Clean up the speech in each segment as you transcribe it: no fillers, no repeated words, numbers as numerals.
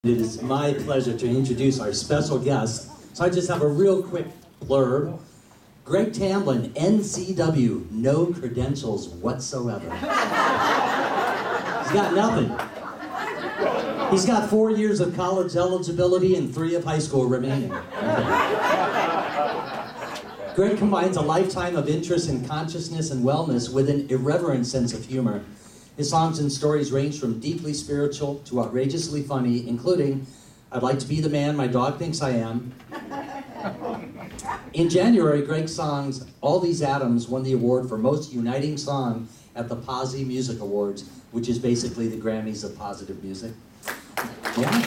It is my pleasure to introduce our special guest. So I just have a real quick blurb. Greg Tamblyn, NCW, no credentials whatsoever. He's got nothing. He's got 4 years of college eligibility and 3 of high school remaining. Greg combines a lifetime of interest in consciousness and wellness with an irreverent sense of humor. His songs and stories range from deeply spiritual to outrageously funny, including I'd Like to Be the Man My Dog Thinks I Am. In January, Greg's songs All These Atoms won the award for Most Uniting Song at the Posy Music Awards, which is basically the Grammys of positive music. Yeah.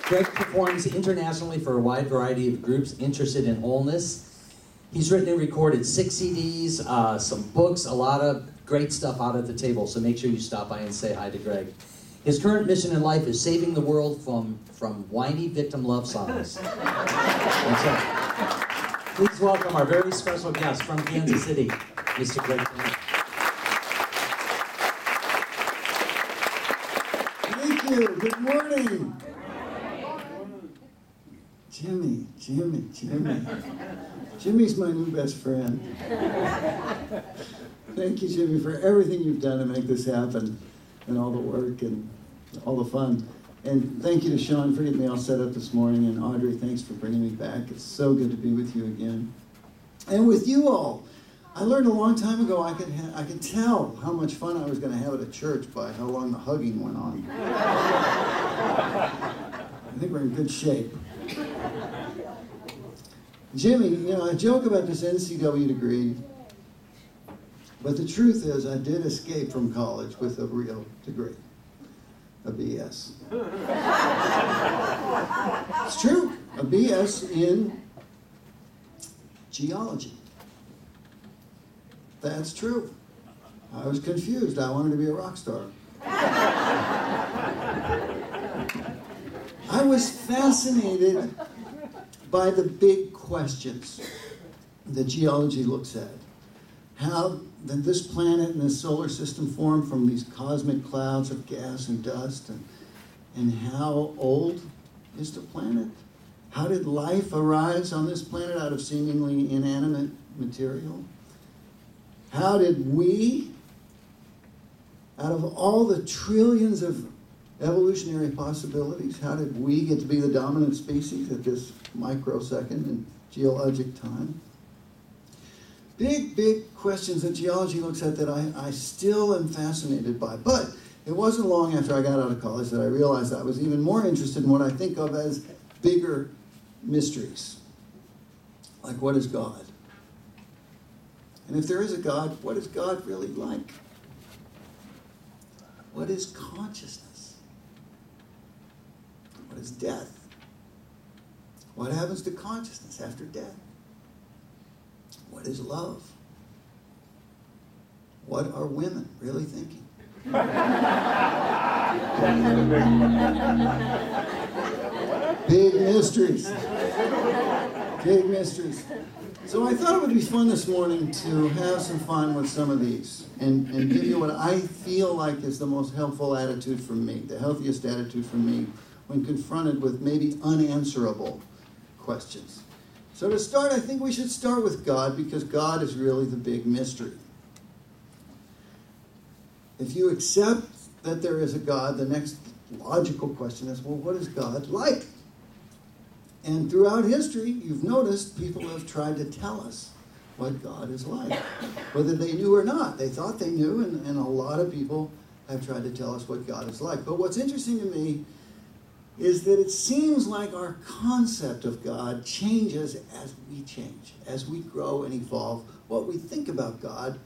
Greg performs internationally for a wide variety of groups interested in wholeness. He's written and recorded 6 CDs, some books, a lot of great stuff out at the table, so make sure you stop by and say hi to Greg. His current mission in life is saving the world from whiny victim love songs. And so, please welcome our very special guest from Kansas City, Mr. Greg Tamblyn. Thank you. Good morning. Jimmy. Jimmy's my new best friend. Thank you, Jimmy, for everything you've done to make this happen, and all the work and all the fun. And thank you to Sean for getting me all set up this morning, and Audrey, thanks for bringing me back. It's so good to be with you again. And with you all. I learned a long time ago I could tell how much fun I was going to have at a church by how long the hugging went on. I think we're in good shape. Jimmy, I joke about this NCW degree, but the truth is I did escape from college with a real degree, a BS. It's true, a BS in geology. That's true. I was confused. I wanted to be a rock star. I was fascinated by the big questions that geology looks at. How did this planet and this solar system form from these cosmic clouds of gas and dust? And how old is the planet? How did life arise on this planet out of seemingly inanimate material? How did we, out of all the trillions of evolutionary possibilities, how did we get to be the dominant species at this microsecond in geologic time? Big questions that geology looks at that I still am fascinated by. But it wasn't long after I got out of college that I realized I was even more interested in what I think of as bigger mysteries. Like, what is God? And if there is a God, what is God really like? What is consciousness? What is death? What happens to consciousness after death? What is love? What are women really thinking? Big mysteries. Big mysteries. So I thought it would be fun this morning to have some fun with some of these and give you what I feel like is the most helpful attitude for me, the healthiest attitude for me when confronted with maybe unanswerable questions. So to start, I think we should start with God, because God is really the big mystery. If you accept that there is a God, the next logical question is, well, what is God like? And throughout history, you've noticed people have tried to tell us what God is like, whether they knew or not. They thought they knew, and a lot of people have tried to tell us what God is like. But what's interesting to me is that it seems like our concept of God changes as we change, as we grow and evolve. What we think about God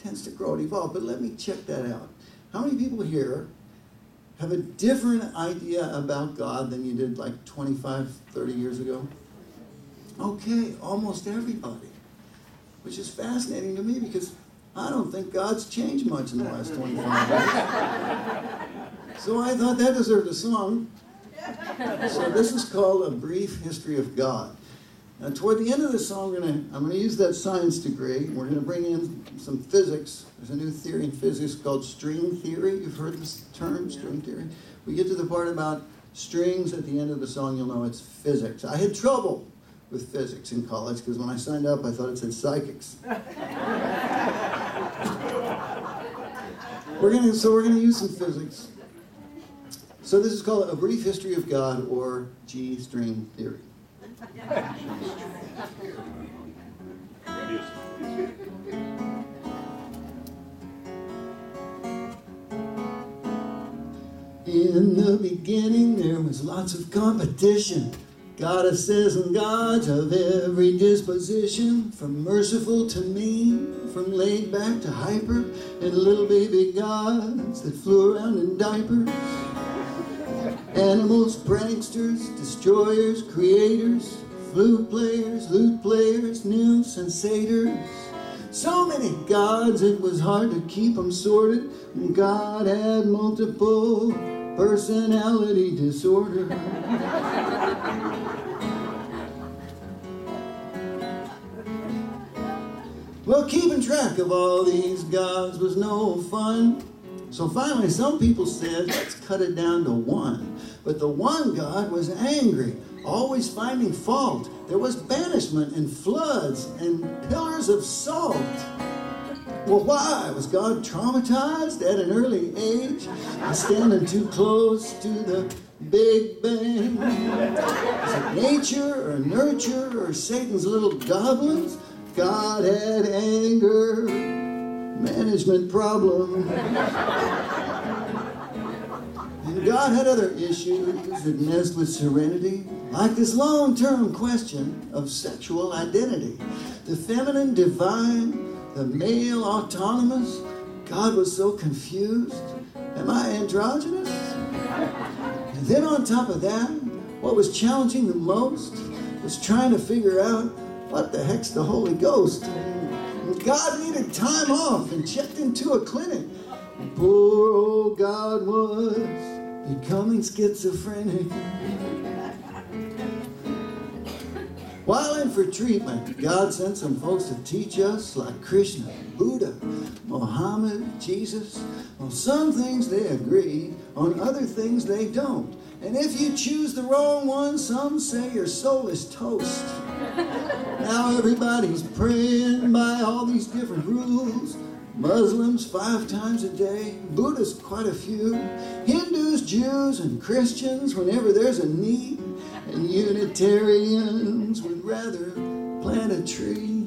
tends to grow and evolve. But let me check that out. How many people here have a different idea about God than you did like 25, 30 years ago? Okay, almost everybody, which is fascinating to me because I don't think God's changed much in the last 25 years. So I thought that deserved a song. So this is called A Brief History of God. Now, toward the end of the song, I'm going to use that science degree. We're going to bring in some physics. There's a new theory in physics called string theory. You've heard this term, string theory? We get to the part about strings at the end of the song, you'll know it's physics. I had trouble with physics in college because when I signed up, I thought it said psychics. We're going to use some physics. So this is called A Brief History of God, or G-string theory. In the beginning there was lots of competition, goddesses and gods of every disposition, from merciful to mean, from laid back to hyper, and little baby gods that flew around in diapers. Animals, pranksters, destroyers, creators, flute players, nymphs and satyrs. So many gods it was hard to keep them sorted. God had multiple personality disorder. Well, keeping track of all these gods was no fun. So finally, some people said, let's cut it down to one. But the one God was angry, always finding fault. There was banishment and floods and pillars of salt. Well, why? Was God traumatized at an early age? Standing too close to the Big Bang? Is it nature or nurture or Satan's little goblins? God had anger, management problem. And God had other issues that messed with serenity, like this long-term question of sexual identity. The feminine divine, the male autonomous. God was so confused. Am I androgynous? And then on top of that, what was challenging the most was trying to figure out what the heck's the Holy Ghost. And God needed time off and checked into a clinic. Poor old God was becoming schizophrenic. While in for treatment, God sent some folks to teach us, like Krishna, Buddha, Muhammad, Jesus. On some things they agree, on other things they don't. And if you choose the wrong one, some say your soul is toast. Now everybody's praying by all these different rules. Muslims 5 times a day, Buddhists quite a few, Hindus, Jews, and Christians whenever there's a need, and Unitarians would rather plant a tree.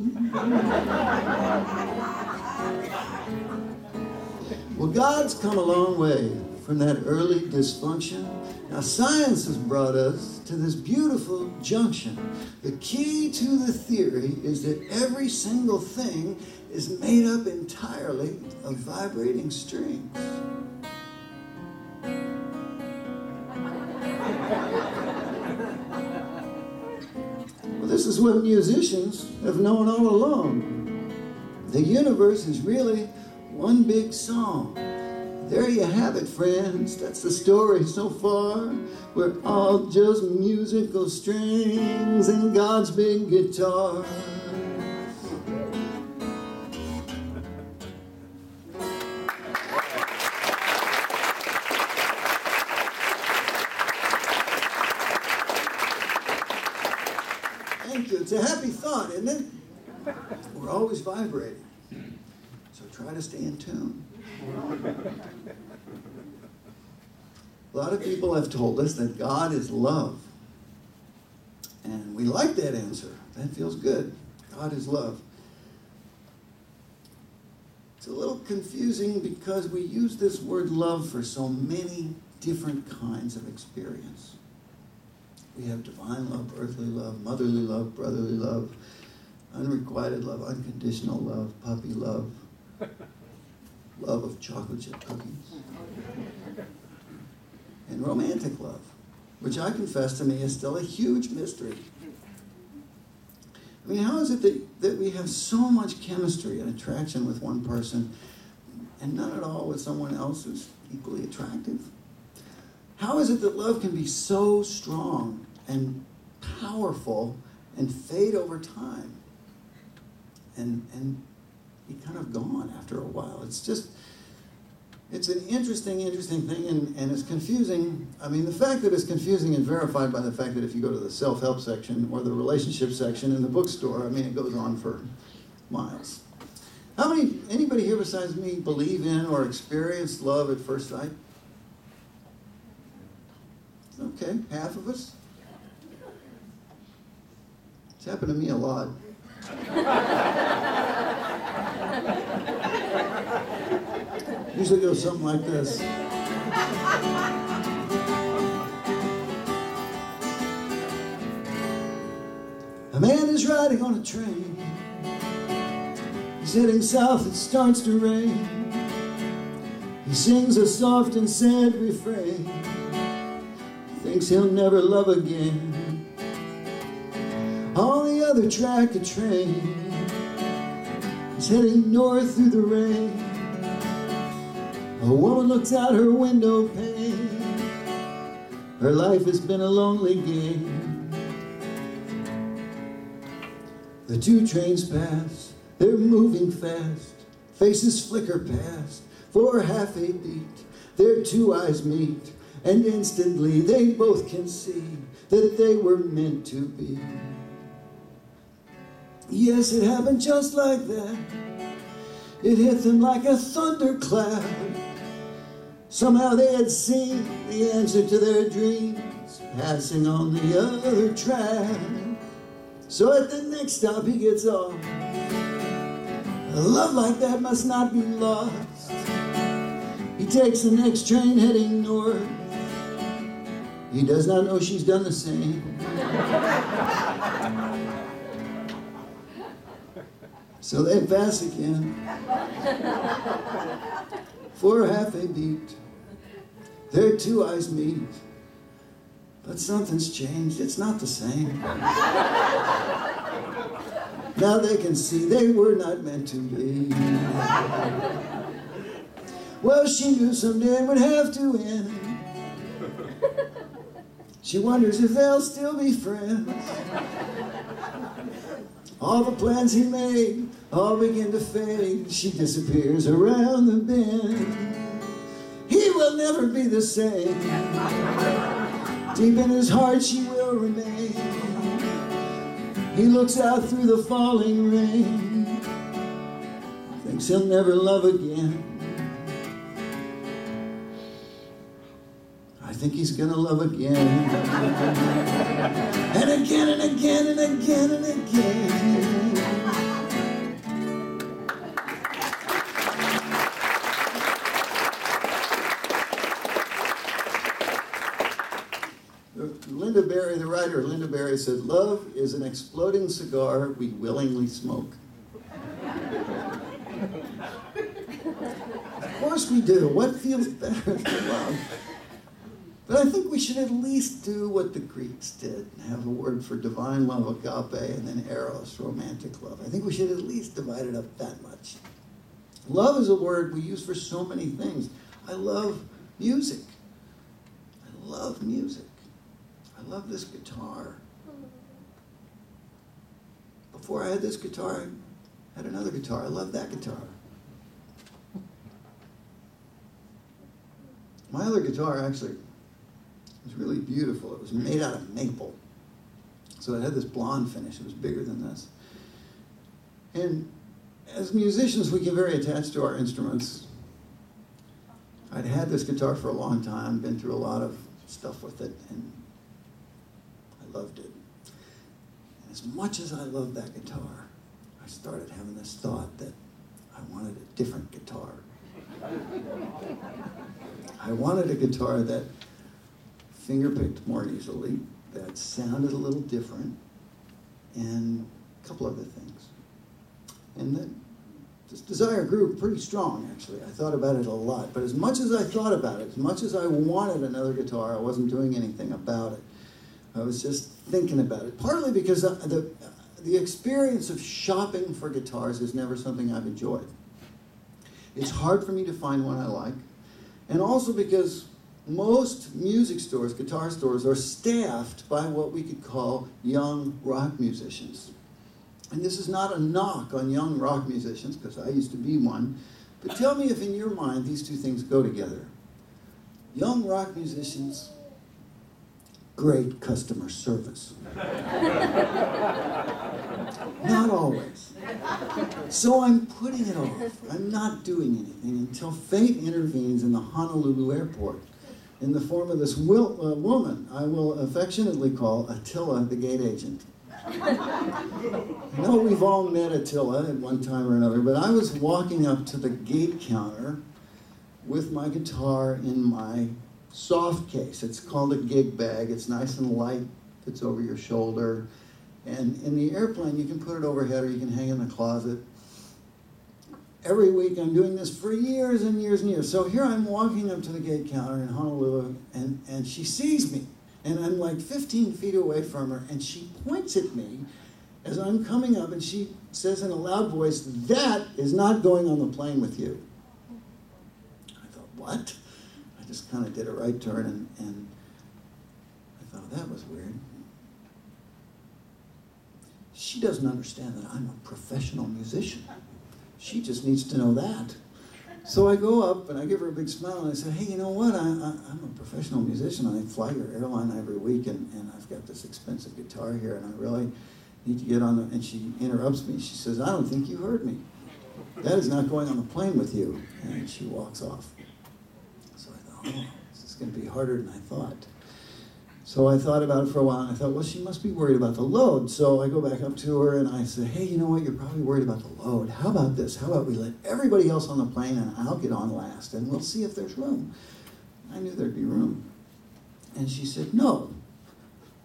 Well, God's come a long way from that early dysfunction. Now science has brought us to this beautiful junction. The key to the theory is that every single thing is made up entirely of vibrating strings. Well, this is what musicians have known all along. The universe is really one big song. There you have it, friends. That's the story so far. We're all just musical strings in God's big guitar. Thank you. It's a happy thought, isn't it? We're always vibrating. So try to stay in tune. A lot of people have told us that God is love. And we like that answer. That feels good. God is love. It's a little confusing because we use this word love for so many different kinds of experience. We have divine love, earthly love, motherly love, brotherly love, unrequited love, unconditional love, puppy love, love of chocolate chip cookies, and romantic love, which I confess to me is still a huge mystery. I mean, how is it that we have so much chemistry and attraction with one person and none at all with someone else who's equally attractive? How is it that love can be so strong and powerful and fade over time and be kind of gone after a while. It's an interesting thing, and it's confusing. I mean, the fact that it's confusing is verified by the fact that if you go to the self-help section or the relationship section in the bookstore, I mean, it goes on for miles. Anybody here besides me believe in or experienced love at first sight? Okay, half of us. It's happened to me a lot. Usually goes something like this. A man is riding on a train. He's heading south, it starts to rain. He sings a soft and sad refrain. Thinks he'll never love again. On the other track, a train is heading north through the rain. A woman looks out her window pane. Her life has been a lonely game. The two trains pass, they're moving fast. Faces flicker past, for half a beat. Their two eyes meet, and instantly they both can see that they were meant to be. Yes, it happened just like that. It hit them like a thunderclap. Somehow they had seen the answer to their dreams passing on the other track. So at the next stop he gets off. A love like that must not be lost. He takes the next train heading north. He does not know she's done the same. So they pass again. For half a beat, their two eyes meet. But something's changed, it's not the same. Now they can see they were not meant to be. Well, she knew someday it would have to end. She wonders if they'll still be friends. All the plans he made all begin to fade. She disappears around the bend. He will never be the same. Deep in his heart she will remain. He looks out through the falling rain. Thinks he'll never love again. I think he's gonna love again. And again and again and again and again. Linda Berry, the writer Linda Berry, said, "Love is an exploding cigar we willingly smoke." Of course we do. What feels better than love? But I think we should at least do what the Greeks did, and have a word for divine love, agape, and then eros, romantic love. I think we should at least divide it up that much. Love is a word we use for so many things. I love music. I love music. I love this guitar. Before I had this guitar, I had another guitar. I love that guitar. My other guitar actually was really beautiful. It was made out of maple. So it had this blonde finish. It was bigger than this. And as musicians, we get very attached to our instruments. I'd had this guitar for a long time, been through a lot of stuff with it, and I loved it. And as much as I loved that guitar, I started having this thought that I wanted a different guitar. I wanted a guitar that finger-picked more easily, that sounded a little different, and a couple other things. And that this desire grew pretty strong, actually. I thought about it a lot. But as much as I thought about it, as much as I wanted another guitar, I wasn't doing anything about it. I was just thinking about it. Partly because the experience of shopping for guitars is never something I've enjoyed. It's hard for me to find one I like. And also because most music stores, guitar stores, are staffed by what we could call young rock musicians. And this is not a knock on young rock musicians, because I used to be one, but tell me if in your mind these two things go together. Young rock musicians, great customer service. Not always. So I'm putting it off. I'm not doing anything until fate intervenes in the Honolulu airport in the form of this woman I will affectionately call Attila, the gate agent. I know we've all met Attila at one time or another, but I was walking up to the gate counter with my guitar in my soft case. It's called a gig bag. It's nice and light. It's over your shoulder. And in the airplane, you can put it overhead or you can hang it in the closet. Every week, I'm doing this for years and years and years. So here I'm walking up to the gate counter in Honolulu, and she sees me. And I'm like 15 feet away from her, and she points at me as I'm coming up, and she says in a loud voice, "That is not going on the plane with you." I thought, what? I just kind of did a right turn, and I thought, that was weird. She doesn't understand that I'm a professional musician. She just needs to know that. So I go up and I give her a big smile and I say, "Hey, you know what? I'm a professional musician. I fly your airline every week and I've got this expensive guitar here and I really need to get on the..." And she interrupts me. She says, "I don't think you heard me. That is not going on the plane with you." And she walks off. So I thought, oh, this is going to be harder than I thought. So I thought about it for a while, and I thought, well, she must be worried about the load. So I go back up to her, and I say, "Hey, you know what? You're probably worried about the load. How about this? How about we let everybody else on the plane, and I'll get on last, and we'll see if there's room." I knew there'd be room. And she said, "No."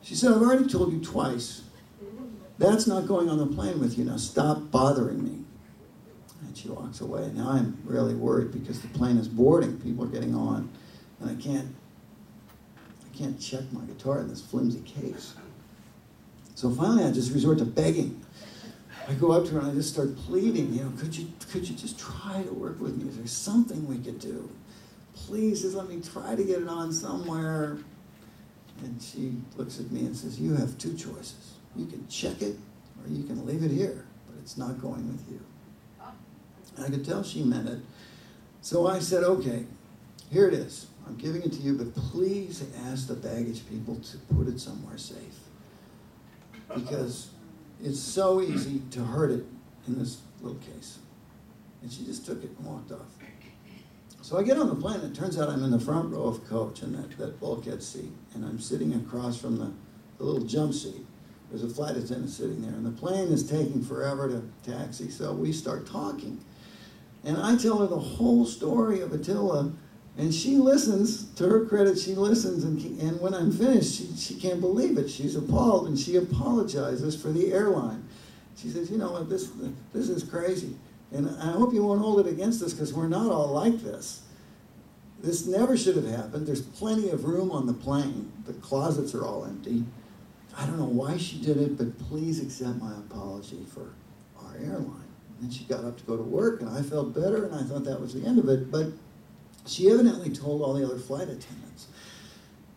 She said, "I've already told you twice. That's not going on the plane with you. Now stop bothering me." And she walks away. Now I'm really worried because the plane is boarding. People are getting on, and I can't check my guitar in this flimsy case. So finally I just resort to begging. I go up to her and I just start pleading, could you just try to work with me? Is there something we could do? Please, just let me try to get it on somewhere. And she looks at me and says, "You have two choices. You can check it or you can leave it here, but it's not going with you." And I could tell she meant it. So I said, "Okay, here it is. I'm giving it to you, but please ask the baggage people to put it somewhere safe. Because it's so easy to hurt it in this little case." And she just took it and walked off. So I get on the plane, and it turns out I'm in the front row of coach in that bulkhead seat, and I'm sitting across from the little jump seat. There's a flight attendant sitting there, and the plane is taking forever to taxi, so we start talking. And I tell her the whole story of Attila, and she listens. To her credit, she listens, and when I'm finished, she can't believe it. She's appalled, and she apologizes for the airline. She says, "You know what, this is crazy, and I hope you won't hold it against us because we're not all like this. This never should have happened. There's plenty of room on the plane. The closets are all empty. I don't know why she did it, but please accept my apology for our airline." And then she got up to go to work, and I felt better, and I thought that was the end of it, but she evidently told all the other flight attendants,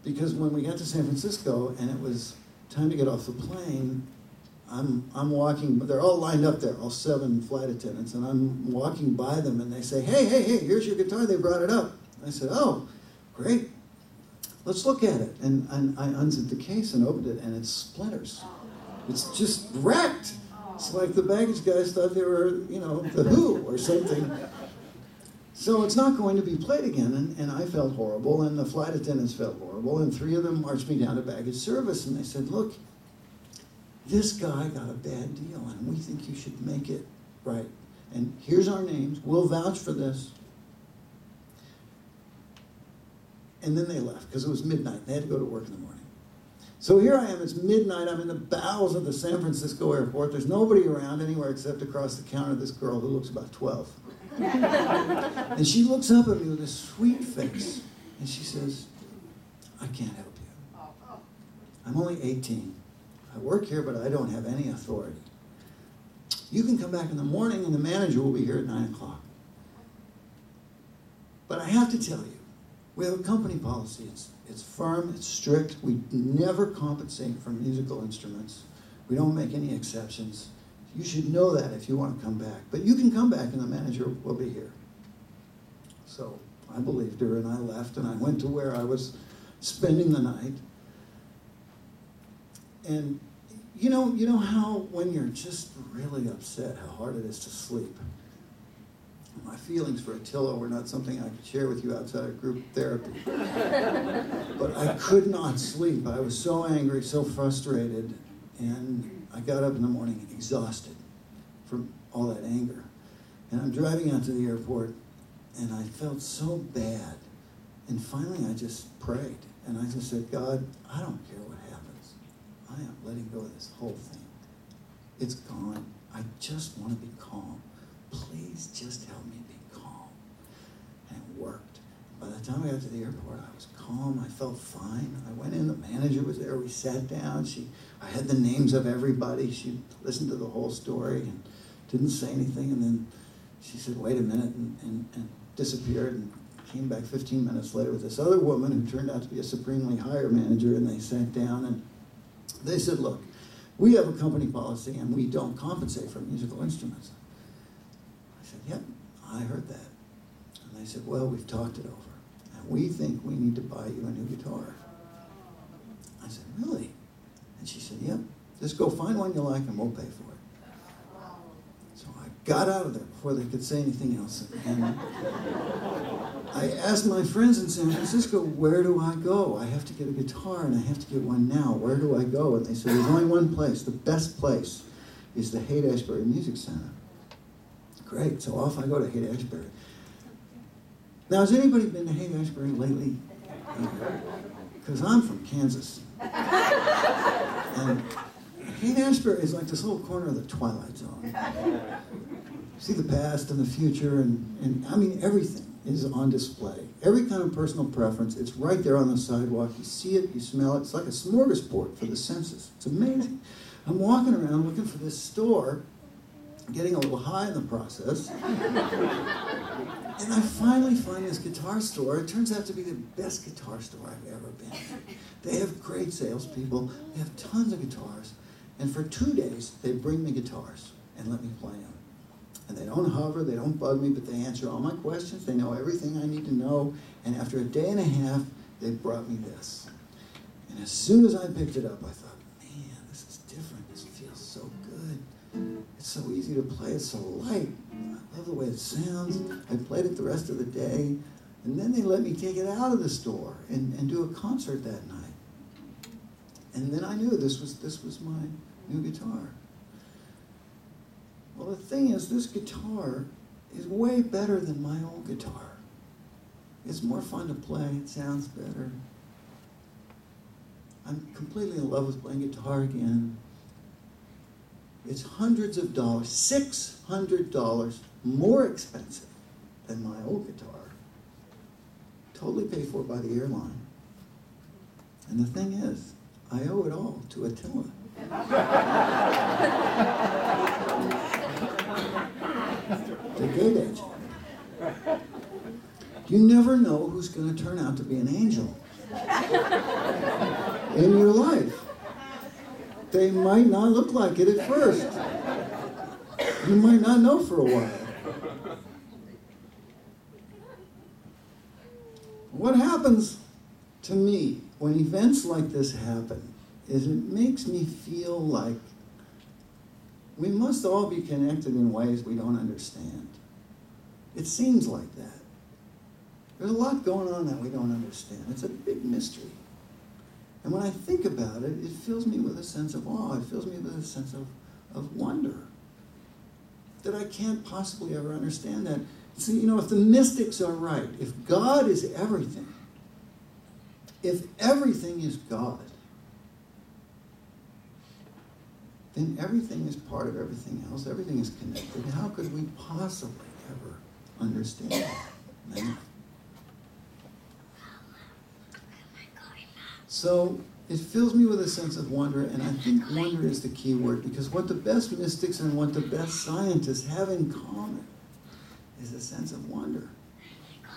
because when we got to San Francisco and it was time to get off the plane, I'm walking, they're all lined up there, all 7 flight attendants, and I'm walking by them and they say, hey, here's your guitar, they brought it up. I said, "Oh, great, let's look at it." And I unzipped the case and opened it, and it's splinters. It's just wrecked. It's like the baggage guys thought they were, the Who or something. So it's not going to be played again, and I felt horrible, and the flight attendants felt horrible, and 3 of them marched me down to baggage service, and they said, "Look, this guy got a bad deal, and we think you should make it right. And here's our names. We'll vouch for this." And then they left, because it was midnight. They had to go to work in the morning. So here I am, it's midnight, I'm in the bowels of the San Francisco airport. There's nobody around anywhere except across the counter this girl who looks about 12. And she looks up at me with a sweet face, and she says, "I can't help you. I'm only 18. I work here, but I don't have any authority. You can come back in the morning, and the manager will be here at 9 o'clock. But I have to tell you, We have a company policy. It's firm, it's strict. We never compensate for musical instruments. We don't make any exceptions. You should know that if you want to come back. But you can come back and the manager will be here. So I believed her and I left and I went to where I was spending the night. And you know how when you're just really upset, how hard it is to sleep. My feelings for Attila were not something I could share with you outside of group therapy. But I could not sleep. I was so angry, so frustrated, and I got up in the morning exhausted from all that anger. And I'm driving out to the airport, and I felt so bad. And finally I just prayed, and I just said, God, I don't care what happens. I am letting go of this whole thing. It's gone. I just want to be calm. Please just help me be calm. And it worked. By the time I got to the airport, I was calm. I felt fine. I went in. The manager was there. We sat down. I had the names of everybody. She listened to the whole story and didn't say anything. And then she said, wait a minute, and disappeared and came back 15 minutes later with this other woman who turned out to be a supremely higher manager. And they sat down and they said, look, we have a company policy and we don't compensate for musical instruments. I said, yep, I heard that. And they said, well, we've talked it over, and we think we need to buy you a new guitar. I said, really? And she said, yep, just go find one you like and we'll pay for it. So I got out of there before they could say anything else. And I asked my friends in San Francisco, where do I go? I have to get a guitar and I have to get one now. Where do I go? And they said, there's only one place. The best place is the Haight-Ashbury Music Center. Great, so off I go to Haight-Ashbury. Now, has anybody been to Haight-Ashbury lately? Because I'm from Kansas. And Haight-Ashbury is like this little corner of the Twilight Zone. See the past and the future, and I mean, everything is on display. Every kind of personal preference, it's right there on the sidewalk. You see it, you smell it. It's like a smorgasbord for the senses. It's amazing. I'm walking around looking for this store, getting a little high in the process. And I finally find this guitar store. It turns out to be the best guitar store I've ever been in. They have great salespeople. They have tons of guitars. And for 2 days, they bring me guitars and let me play them. And they don't hover, they don't bug me, but they answer all my questions. They know everything I need to know. And after a day and a half, they brought me this. And as soon as I picked it up, I thought, man, this is different. This feels so good. It's so easy to play. It's so light. I love the way it sounds. I played it the rest of the day. And then they let me take it out of the store and do a concert that night. And then I knew this was my new guitar. Well, the thing is, this guitar is way better than my old guitar. It's more fun to play. It sounds better. I'm completely in love with playing guitar again. It's hundreds of dollars, $600 more expensive than my old guitar. Totally paid for by the airline. And the thing is, I owe it all to Attila. The gate agent. You never know who's going to turn out to be an angel in your life. They might not look like it at first. You might not know for a while. What happens to me when events like this happen is it makes me feel like we must all be connected in ways we don't understand. It seems like that. There's a lot going on that we don't understand. It's a big mystery. And when I think about it, it fills me with a sense of awe. It fills me with a sense of wonder. That I can't possibly ever understand that. See, if the mystics are right, if God is everything, if everything is God, then everything is part of everything else. Everything is connected. How could we possibly ever understand that? So it fills me with a sense of wonder, and I think wonder is the key word, because what the best mystics and what the best scientists have in common is a sense of wonder.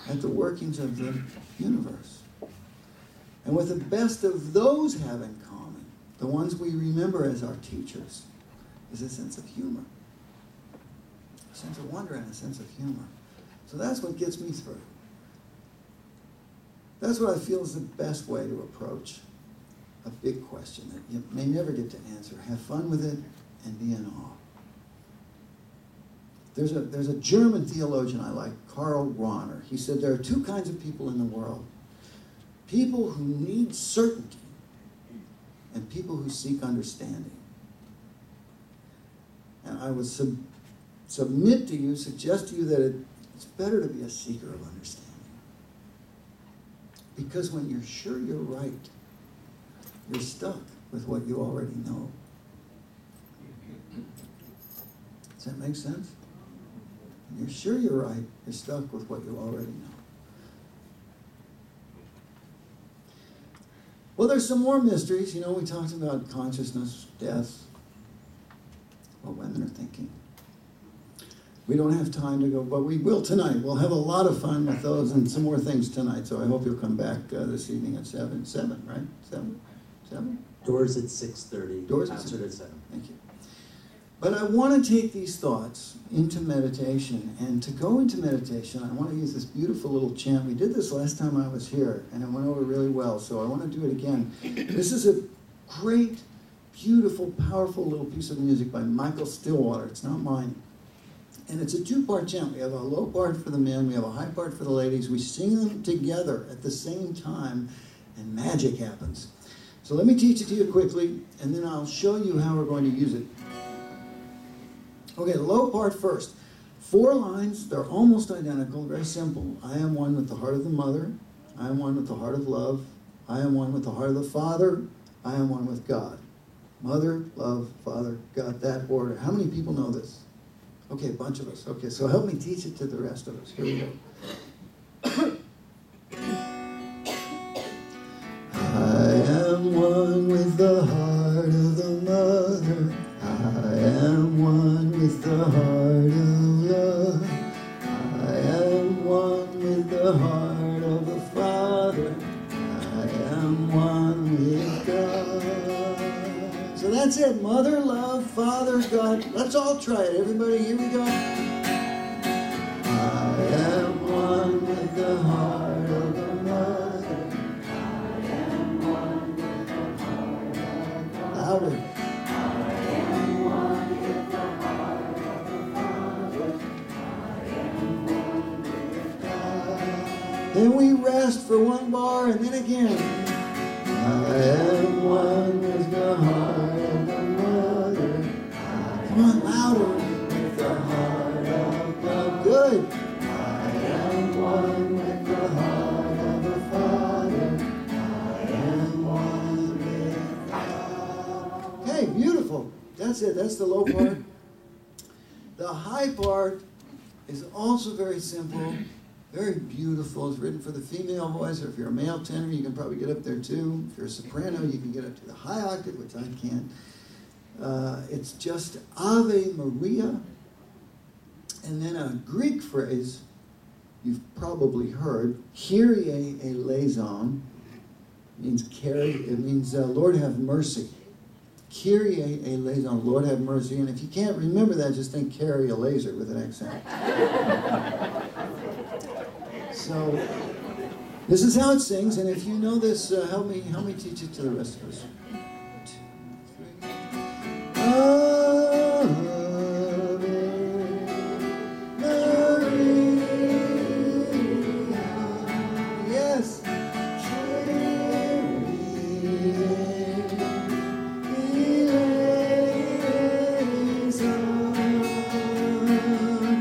at the workings of the universe. And what the best of those have in common, the ones we remember as our teachers, is a sense of humor. A sense of wonder and a sense of humor. So that's what gets me through. That's what I feel is the best way to approach a big question that you may never get to answer. Have fun with it and be in awe. There's a German theologian I like, Karl Rahner. He said there are two kinds of people in the world. People who need certainty and people who seek understanding. And I would submit to you, suggest to you that it's better to be a seeker of understanding. Because when you're sure you're right, you're stuck with what you already know. Does that make sense? When you're sure you're right, you're stuck with what you already know. Well, there's some more mysteries. You know, we talked about consciousness, death, what women are thinking. We don't have time to go, but we will tonight. We'll have a lot of fun with those and some more things tonight. So I hope you'll come back this evening at 7, right? 7? Doors at 6:30. Doors at Concert at 7. Thank you. But I want to take these thoughts into meditation. And to go into meditation, I want to use this beautiful little chant. We did this last time I was here, and it went over really well. So I want to do it again. This is a great, beautiful, powerful little piece of music by Michael Stillwater. It's not mine. And it's a two-part chant. We have a low part for the men. We have a high part for the ladies. We sing them together at the same time, and magic happens. So let me teach it to you quickly, and then I'll show you how we're going to use it. Okay, the low part first. 4 lines. They're almost identical, very simple. I am one with the heart of the mother. I am one with the heart of love. I am one with the heart of the Father. I am one with God. Mother, love, Father, God, that order. How many people know this? Okay, a bunch of us. Okay, so help me teach it to the rest of us. Here we go. I am one with the heart of the mother. I am one with the heart of love. I am one with the heart of the Father. I am one with God. So that's it. Mother, love, Father, God. Let's all try it. Everybody, here we go. I am one with the heart of the mother. I am one with the heart of God. Louder. I am one with the heart of the Father. I am one with God. Then we rest for one bar and then again. I am one with the heart of the mother. Come on, louder. With the heart of God. Good. I am one with the heart of the Father. I am one with God. Okay, beautiful. That's it. That's the low part. The high part is also very simple. Very beautiful. It's written for the female voice, or if you're a male tenor, you can probably get up there too. If you're a soprano, you can get up to the high octave, which I can't. It's just Ave Maria, and then a Greek phrase you've probably heard, Kyrie eleison, means carry. It means Lord have mercy. Kyrie eleison, Lord have mercy. And if you can't remember that, just think carry a laser with an accent. So, this is how it sings, and if you know this, help me teach it to the rest of us. 2, 3. Ave Maria. Yes.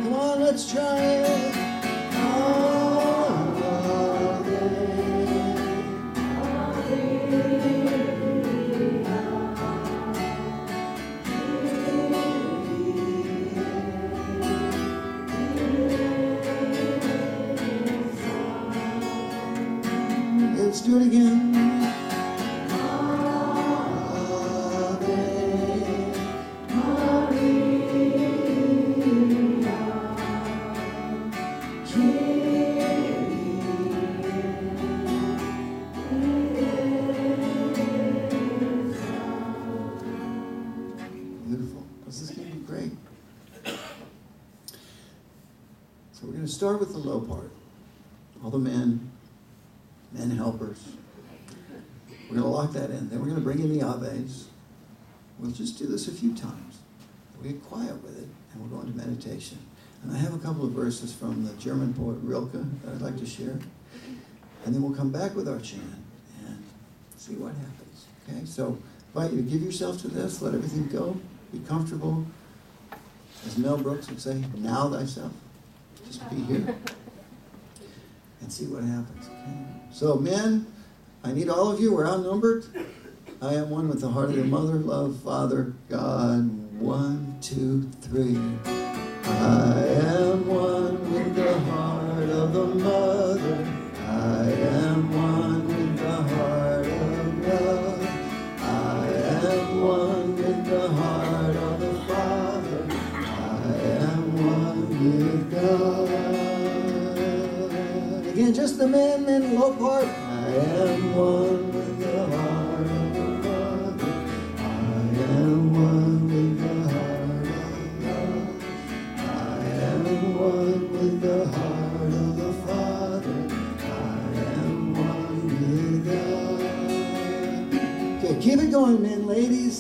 Come on, let's try it. Let's do it again. Ave Maria, going to start with the low part. All the men helpers. We're going to lock that in. Then we're going to bring in the Aves. We'll just do this a few times. We'll get quiet with it, and we'll go into meditation. And I have a couple of verses from the German poet Rilke that I'd like to share. And then we'll come back with our chant and see what happens. Okay? So I invite you to give yourself to this. Let everything go. Be comfortable. As Mel Brooks would say, now thyself. Just be here. And see what happens. Okay? So men, I need all of you. We're outnumbered. I am one with the heart of the mother, love, Father, God. 1, 2, 3. I am one with the heart of the mother. I am one with the heart of love. I am one with the heart of the Father. I am one with God. Again, just the men in low part. I am one with the heart of the mother. I am one with the heart of love. I am one with the heart of the Father. I am one with God. Okay, keep it going, men, ladies.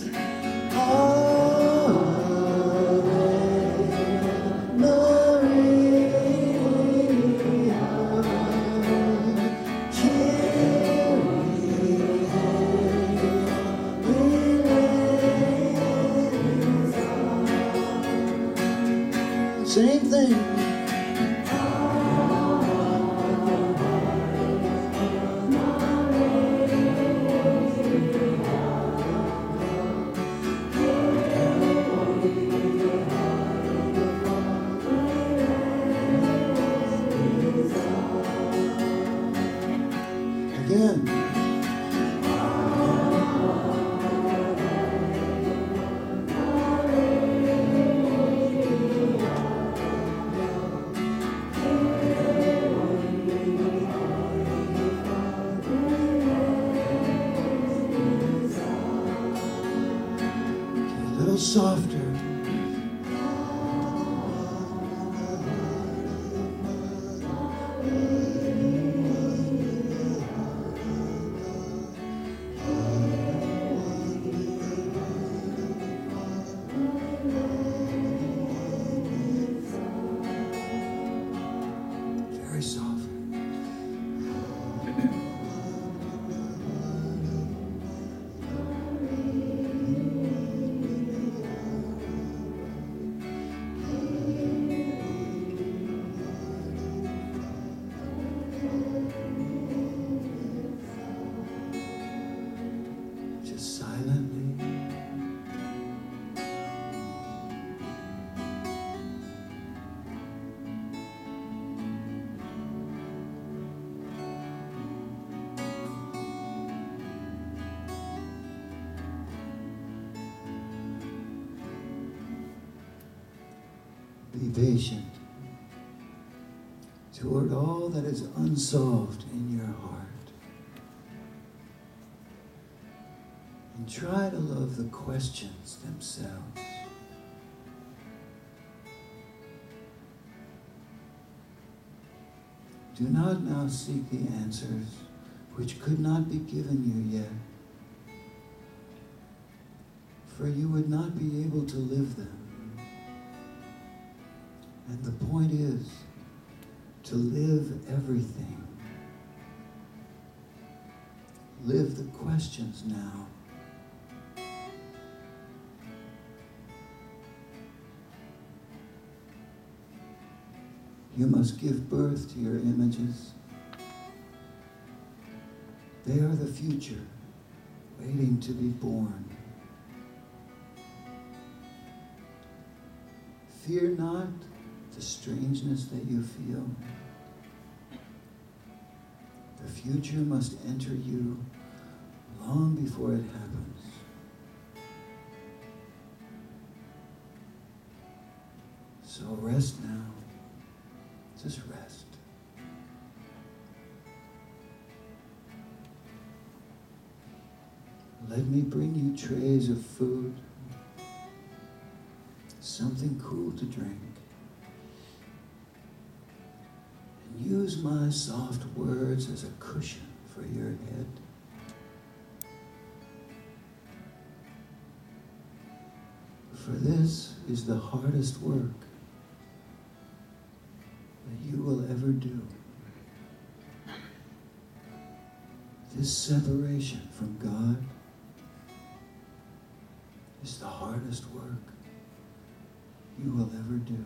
Same thing. Again. A little softer. Very soft. Just silently. Be patient toward all that is unsolved in your heart. And try to love the questions themselves. Do not now seek the answers which could not be given you yet, for you would not be able to live them. And the point is to live everything. Live the questions now. You must give birth to your images. They are the future, waiting to be born. Fear not the strangeness that you feel. The future must enter you long before it happens. So rest now. Just rest. Let me bring you trays of food, something cool to drink. Use my soft words as a cushion for your head. For this is the hardest work that you will ever do. This separation from God is the hardest work you will ever do.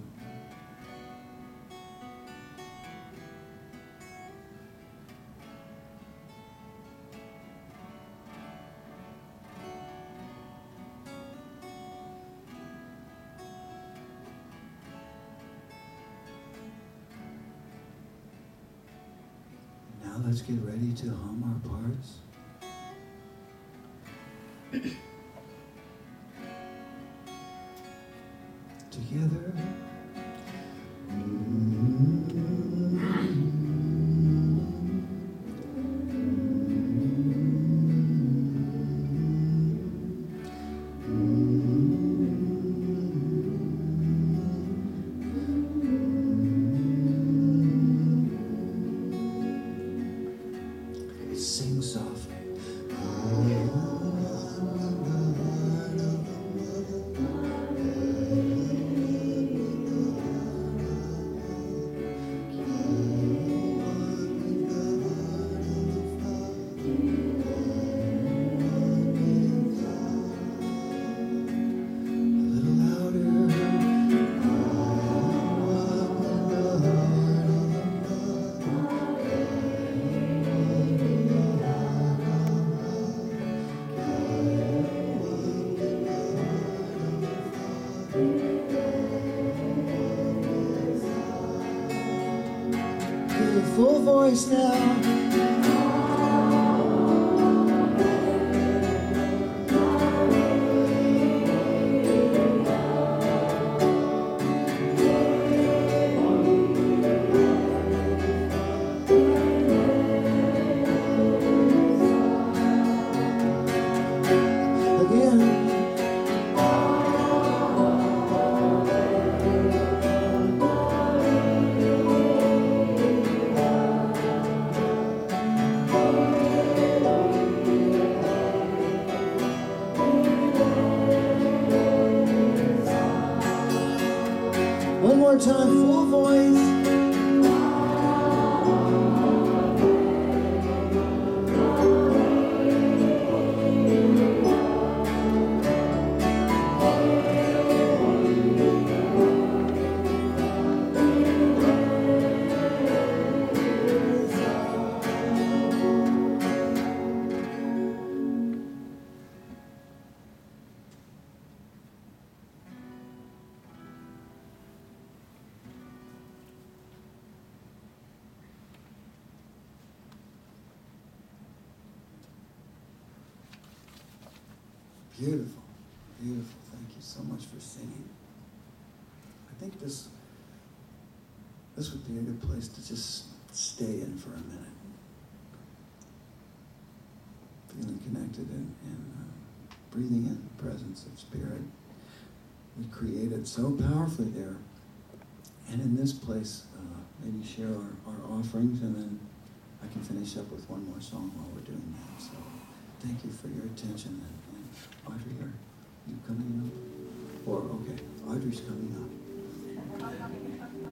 Now let's get ready to hum our parts. Together. Sing softly. Full voice now. One more time, full voice. Beautiful, beautiful. Thank you so much for singing. I think this would be a good place to just stay in for a minute. Feeling connected and breathing in the presence of Spirit. We created so powerfully there. And in this place, maybe share our offerings, and then I can finish up with one more song while we're doing that. So thank you for your attention. And Audrey, are you coming up? Or, okay, Audrey's coming up.